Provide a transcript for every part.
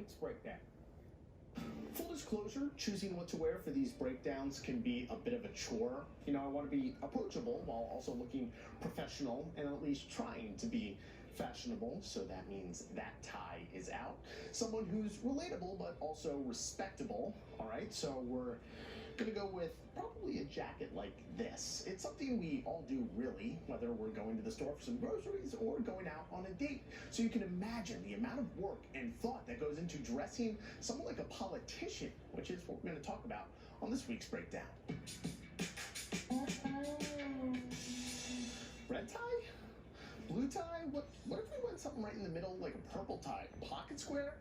week's breakdown. Full disclosure, choosing what to wear for these breakdowns can be a bit of a chore. You know, I want to be approachable while also looking professional and at least trying to be fashionable, so that means that tie is out. Someone who's relatable but also respectable. All right, so we're gonna go with probably a jacket like this. It's something we all do really, whether we're going to the store for some groceries or going out on a date. So you can imagine the amount of work and thought that goes into dressing someone like a politician, which is what we're going to talk about on this week's breakdown. Red tie? Blue tie? What if we went something right in the middle, like a purple tie? Pocket square?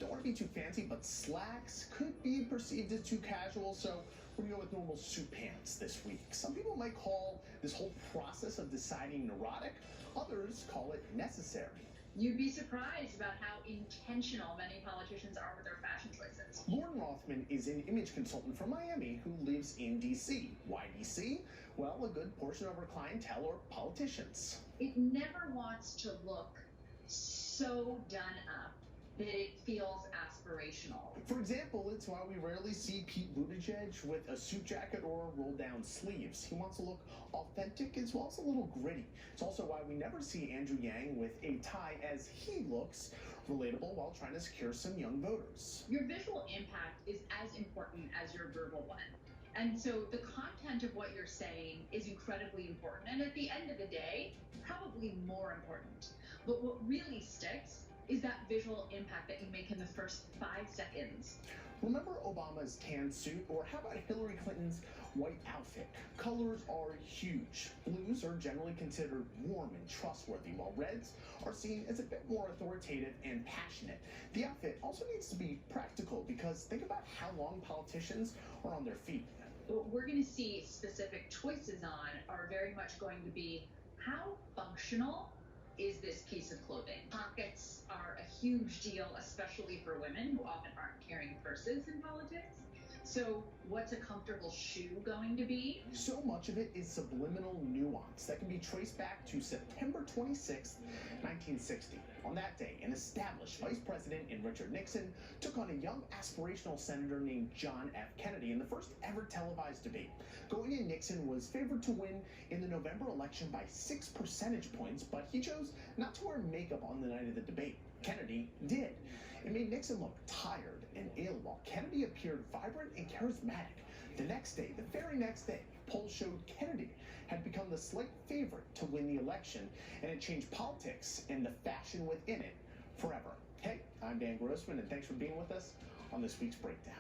Don't want to be too fancy, but slacks could be perceived as too casual, so we're going to go with normal suit pants this week. Some people might call this whole process of deciding neurotic. Others call it necessary. You'd be surprised about how intentional many politicians are with their fashion choices. Rothman is an image consultant from Miami who lives in D.C. Why D.C.? Well, a good portion of our clientele are politicians. It never wants to look so done up that it feels aspirational. For example, it's why we rarely see Pete Buttigieg with a suit jacket or rolled down sleeves. He wants to look authentic as well as a little gritty. It's also why we never see Andrew Yang with a tie, as he looks relatable while trying to secure some young voters. Your visual impact is as important as your verbal one. And so the content of what you're saying is incredibly important. And at the end of the day, probably more important. But what really sticks is that visual impact that you make in the first 5 seconds. Remember Obama's tan suit? Or how about Hillary Clinton's white outfit? Colors are huge. Blues are generally considered warm and trustworthy, while reds are seen as a bit more authoritative and passionate. The outfit also needs to be practical, because think about how long politicians are on their feet. What we're going to see specific choices on are very much going to be how functional is this piece of clothing. Pockets are a huge deal, especially for women who often aren't carrying purses in politics. So what's a comfortable shoe going to be? So much of it is subliminal nuance that can be traced back to September 26, 1960. On that day, an established vice president in Richard Nixon took on a young aspirational senator named John F. Kennedy in the first ever televised debate. Going in, Nixon was favored to win in the November election by 6 percentage points, but he chose not to wear makeup on the night of the debate. Kennedy did. It made Nixon look tired and ill, while Kennedy appeared vibrant and charismatic. The next day, the very next day, polls showed Kennedy had become the slight favorite to win the election, and it changed politics and the fashion within it forever. Hey, I'm Dan Grossman, and thanks for being with us on this week's Breakdown.